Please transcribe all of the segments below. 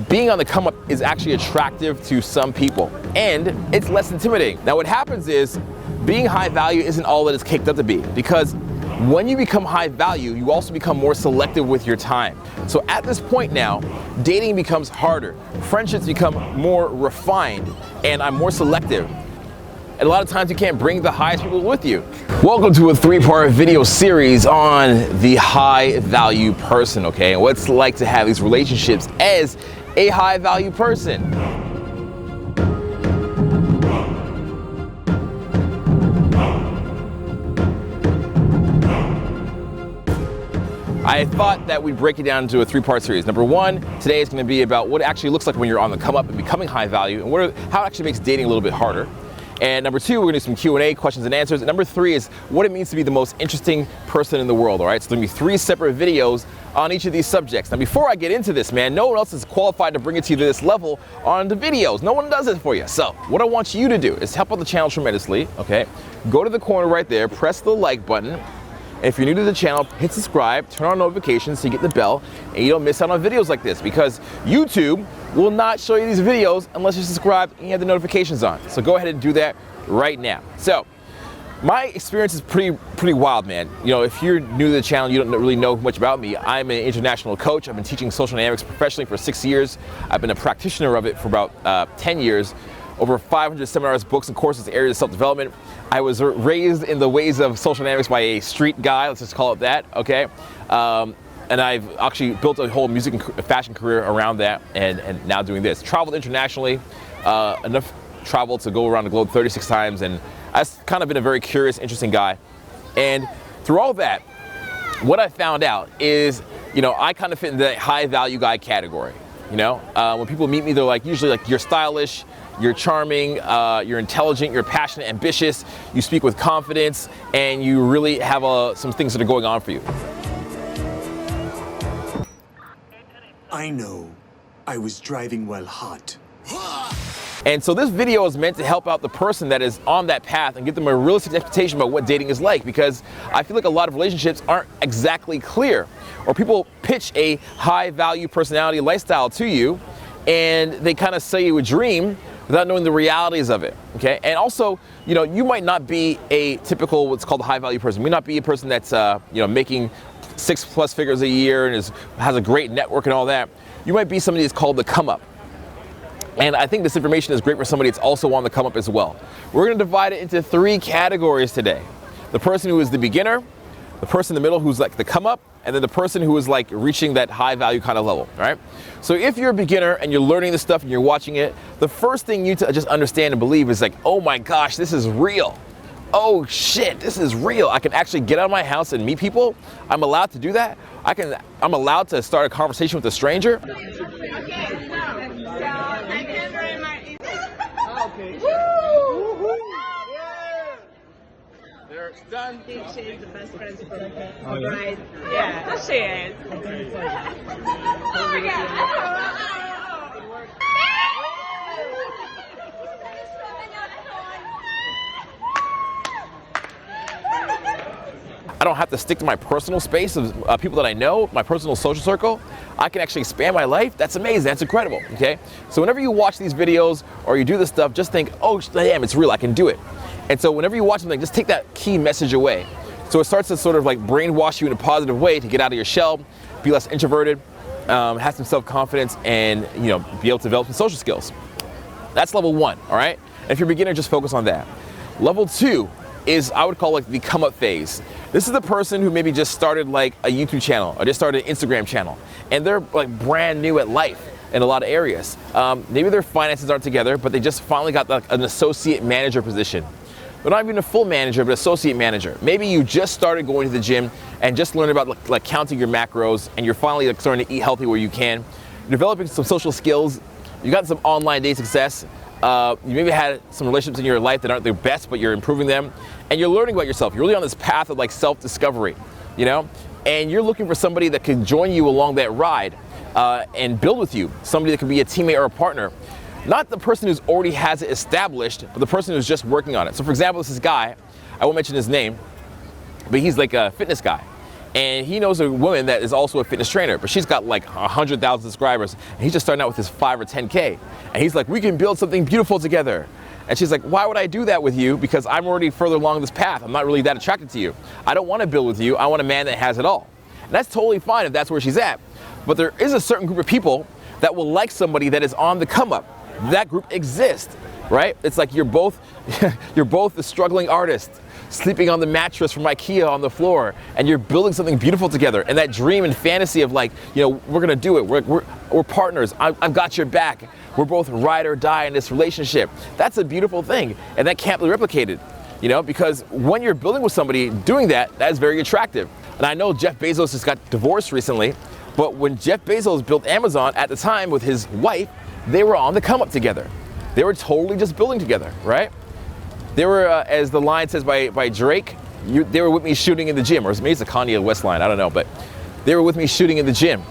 being on the come up is actually attractive to some people, and it's less intimidating. Now what happens is, being high value isn't all that it's caked up to be, because when you become high value, you also become more selective with your time. So at this point now, dating becomes harder, friendships become more refined, and I'm more selective. And a lot of times you can't bring the highest people with you. Welcome to a 3-part video series on the high value person, okay? And what it's like to have these relationships as a high value person. I thought that we'd break it down into a 3-part series. Number 1, today is going to be about what it actually looks like when you're on the come up and becoming high value, and how it actually makes dating a little bit harder. And number 2, we're going to do some Q&A, questions and answers. And number 3 is what it means to be the most interesting person in the world, all right? So there's going to be 3 separate videos on each of these subjects. Now before I get into this, man, no one else is qualified to bring it to you to this level on the videos. No one does it for you. So what I want you to do is help out the channel tremendously, okay? Go to the corner right there, press the like button. If you're new to the channel, hit subscribe, turn on notifications so you get the bell and you don't miss out on videos like this, because YouTube will not show you these videos unless you're subscribed and you have the notifications on. So go ahead and do that right now. So my experience is pretty wild, man. You know, if you're new to the channel, you don't really know much about me. I'm an international coach. I've been teaching social dynamics professionally for 6 years. I've been a practitioner of it for about 10 years. Over 500 seminars, books, and courses in areas of self-development. I was raised in the ways of social dynamics by a street guy, let's just call it that, okay? And I've actually built a whole music and fashion career around that, and now doing this. Traveled internationally, enough travel to go around the globe 36 times, and I've kind of been a very curious, interesting guy. And through all that, what I found out is, you know, I kind of fit in the high value guy category. You know, when people meet me, they're usually like, you're stylish, you're charming, you're intelligent, you're passionate, ambitious, you speak with confidence, and you really have some things that are going on for you. I know. I was driving while hot. And so this video is meant to help out the person that is on that path and give them a realistic expectation about what dating is like, because I feel like a lot of relationships aren't exactly clear, or people pitch a high value personality lifestyle to you and they kind of sell you a dream without knowing the realities of it, okay? And also, you know, you might not be a typical what's called a high value person. You may not be a person that's you know, making 6+ figures a year and has a great network and all that. You might be somebody that's called the come up. And I think this information is great for somebody that's also on the come up as well. We're going to divide it into 3 categories today. The person who is the beginner, the person in the middle who's like the come up, and then the person who is like reaching that high value kind of level, all right? So if you're a beginner and you're learning this stuff and you're watching it, the first thing you need to just understand and believe is like, oh my gosh, this is real. Oh shit, this is real. I can actually get out of my house and meet people. I'm allowed to do that. I'm allowed to start a conversation with a stranger. They're done. She is the best friend from right? Yeah, she is. Oh my god. I don't have to stick to my personal space of people that I know, my personal social circle. I can actually expand my life. That's amazing, that's incredible, okay? So whenever you watch these videos or you do this stuff, just think, oh damn, it's real, I can do it. And so whenever you watch something, just take that key message away. So it starts to sort of like brainwash you in a positive way to get out of your shell, be less introverted, have some self-confidence, and you know, be able to develop some social skills. That's level 1, all right? And if you're a beginner, just focus on that. Level 2 is, I would call like the come up phase. This is the person who maybe just started like a YouTube channel or just started an Instagram channel, and they're like brand new at life in a lot of areas. Maybe their finances aren't together, but they just finally got like an associate manager position. They're not even a full manager, but associate manager. Maybe you just started going to the gym and just learned about like counting your macros, and you're finally like starting to eat healthy where you can. You're developing some social skills. You got some online date success. You maybe had some relationships in your life that aren't the best, but you're improving them, and you're learning about yourself. You're really on this path of like self-discovery, you know? And you're looking for somebody that can join you along that ride and build with you, somebody that can be a teammate or a partner. Not the person who's already has it established, but the person who's just working on it. So for example, this guy, I won't mention his name, but he's like a fitness guy. And he knows a woman that is also a fitness trainer, but she's got like 100,000 subscribers, and he's just starting out with his 5 or 10K. And he's like, we can build something beautiful together. And she's like, why would I do that with you? Because I'm already further along this path. I'm not really that attracted to you. I don't want to build with you. I want a man that has it all. And that's totally fine if that's where she's at. But there is a certain group of people that will like somebody that is on the come up. That group exists, right? It's like you're both the struggling artist, sleeping on the mattress from IKEA on the floor, and you're building something beautiful together. And that dream and fantasy of like, we're gonna do it. We're partners. I've got your back. We're both ride or die in this relationship. That's a beautiful thing, and that can't be replicated. Because when you're building with somebody doing that is very attractive. And I know Jeff Bezos just got divorced recently, but when Jeff Bezos built Amazon at the time with his wife, they were on the come up together. They were totally just building together, right? They were, as the line says by Drake, they were with me shooting in the gym, or maybe it's a Kanye West line, I don't know, but they were with me shooting in the gym.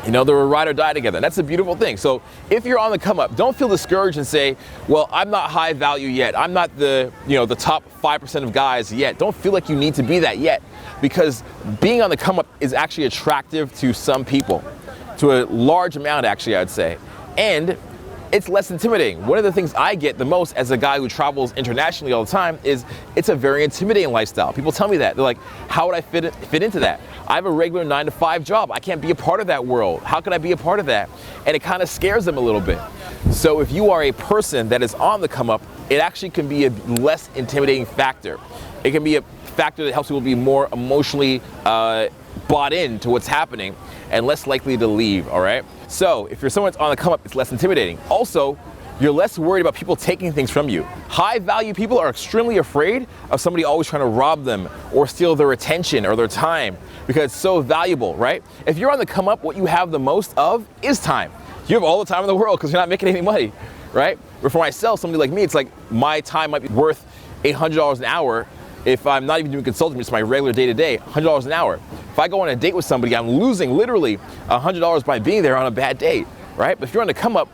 They were ride or die together. That's a beautiful thing. So if you're on the come up, don't feel discouraged and say, well, I'm not high value yet. I'm not the top 5% of guys yet. Don't feel like you need to be that yet, because being on the come up is actually attractive to some people, to a large amount actually, I'd say. And it's less intimidating. One of the things I get the most as a guy who travels internationally all the time is it's a very intimidating lifestyle. People tell me that. They're like, how would I fit into that? I have a regular 9-to-5 job. I can't be a part of that world. How can I be a part of that? And it kind of scares them a little bit. So if you are a person that is on the come up, it actually can be a less intimidating factor. It can be a factor that helps people be more emotionally bought into what's happening and less likely to leave, all right? So if you're someone that's on the come up, it's less intimidating. Also, you're less worried about people taking things from you. High value people are extremely afraid of somebody always trying to rob them or steal their attention or their time because it's so valuable, right? If you're on the come up, what you have the most of is time. You have all the time in the world because you're not making any money, right? But for myself, somebody like me, it's like my time might be worth $800 an hour. If I'm not even doing consulting, it's my regular day-to-day, $100 an hour. If I go on a date with somebody, I'm losing literally $100 by being there on a bad date, right? But if you're on the come up,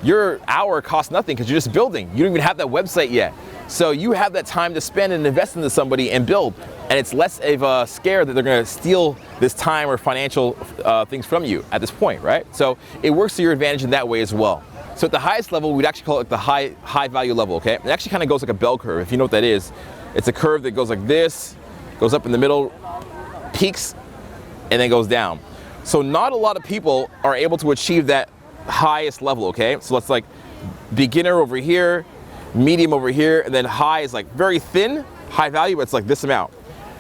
your hour costs nothing because you're just building. You don't even have that website yet. So you have that time to spend and invest into somebody and build. And it's less of a scare that they're gonna steal this time or financial things from you at this point, right? So it works to your advantage in that way as well. So at the highest level, we'd actually call it the high value level, okay? It actually kind of goes like a bell curve, if you know what that is. It's a curve that goes like this, goes up in the middle, peaks, and then goes down. So not a lot of people are able to achieve that highest level, okay? So that's like beginner over here, medium over here, and then high is like very thin, high value, but it's like this amount.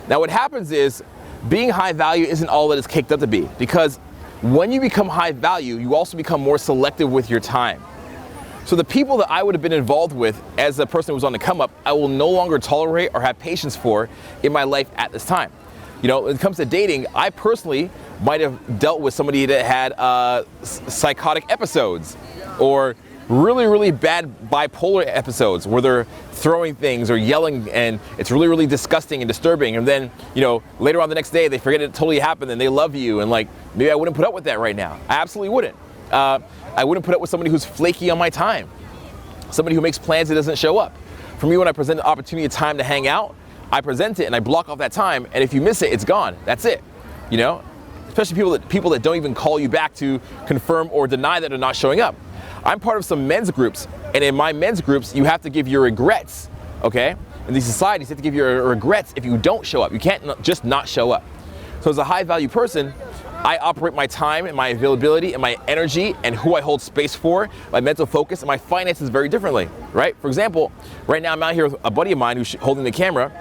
Now what happens is being high value isn't all that it's caked up to be, because when you become high value, you also become more selective with your time. So the people that I would have been involved with as a person who was on the come up, I will no longer tolerate or have patience for in my life at this time. When it comes to dating, I personally might have dealt with somebody that had psychotic episodes or really, really bad bipolar episodes where they're throwing things or yelling and it's really, really disgusting and disturbing. And then, later on the next day, they forget it totally happened and they love you. And like, maybe I wouldn't put up with that right now. I absolutely wouldn't. I wouldn't put up with somebody who's flaky on my time. Somebody who makes plans that doesn't show up. For me, when I present an opportunity of time to hang out, I present it and I block off that time. And if you miss it, it's gone. That's it. Especially people that don't even call you back to confirm or deny that they're not showing up. I'm part of some men's groups, and in my men's groups, you have to give your regrets, okay? In these societies, you have to give your regrets if you don't show up. You can't just not show up. So as a high value person, I operate my time and my availability and my energy and who I hold space for, my mental focus and my finances very differently, right? For example, right now I'm out here with a buddy of mine who's holding the camera,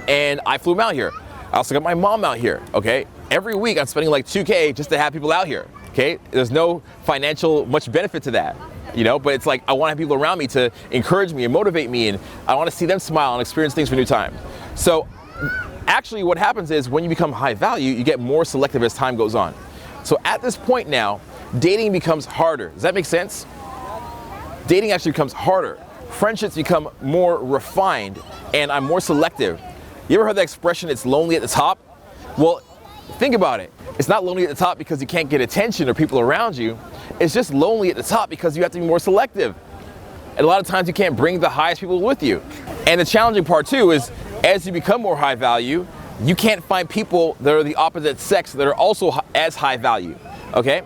and I flew him out here. I also got my mom out here, okay? Every week I'm spending like $2K just to have people out here, okay? There's no financial much benefit to that, but it's like I want to have people around me to encourage me and motivate me, and I want to see them smile and experience things for new times. So actually what happens is when you become high value, you get more selective as time goes on. So at this point now, dating becomes harder. Does that make sense? Dating actually becomes harder. Friendships become more refined, and I'm more selective. You ever heard that expression, it's lonely at the top? Well, think about it. It's not lonely at the top because you can't get attention or people around you. It's just lonely at the top because you have to be more selective. And a lot of times you can't bring the highest people with you. And the challenging part too is as you become more high value, you can't find people that are the opposite sex that are also as high value, okay?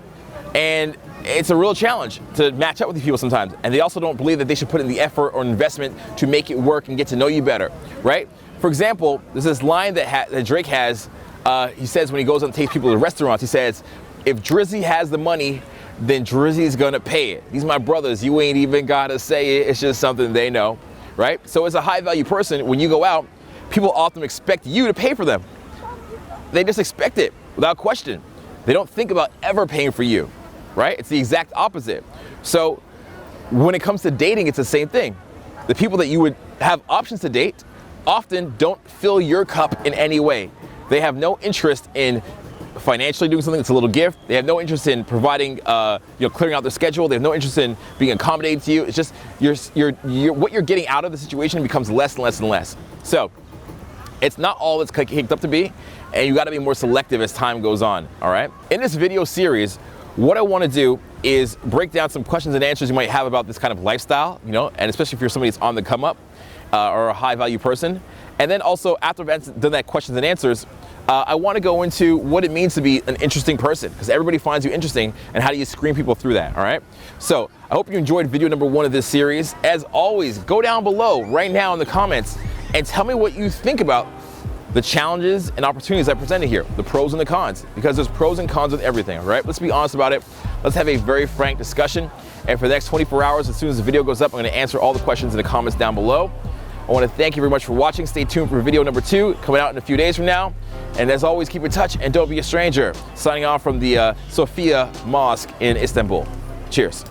And it's a real challenge to match up with these people sometimes. And they also don't believe that they should put in the effort or investment to make it work and get to know you better, right? For example, there's this line that Drake has. He says when he goes and takes people to restaurants, he says, if Drizzy has the money, then Drizzy's gonna pay it. These are my brothers, you ain't even gotta say it, it's just something they know, right? So as a high value person, when you go out, people often expect you to pay for them. They just expect it without question. They don't think about ever paying for you, right? It's the exact opposite. So when it comes to dating, it's the same thing. The people that you would have options to date often don't fill your cup in any way. They have no interest in financially doing something that's a little gift. They have no interest in providing, clearing out their schedule. They have no interest in being accommodating to you. It's just what you're getting out of the situation becomes less and less and less. So it's not all it's caked up to be, and you got to be more selective as time goes on. All right. In this video series, what I want to do is break down some questions and answers you might have about this kind of lifestyle, and especially if you're somebody that's on the come up or a high value person. And then also after I've done that questions and answers, I want to go into what it means to be an interesting person, because everybody finds you interesting, and how do you screen people through that, all right? So I hope you enjoyed video number 1 of this series. As always, go down below right now in the comments and tell me what you think about the challenges and opportunities I presented here, the pros and the cons, because there's pros and cons with everything, all right? Let's be honest about it. Let's have a very frank discussion. And for the next 24 hours, as soon as the video goes up, I'm going to answer all the questions in the comments down below. I want to thank you very much for watching. Stay tuned for video number 2 coming out in a few days from now. And as always, keep in touch and don't be a stranger. Signing off from the Sophia Mosque in Istanbul. Cheers.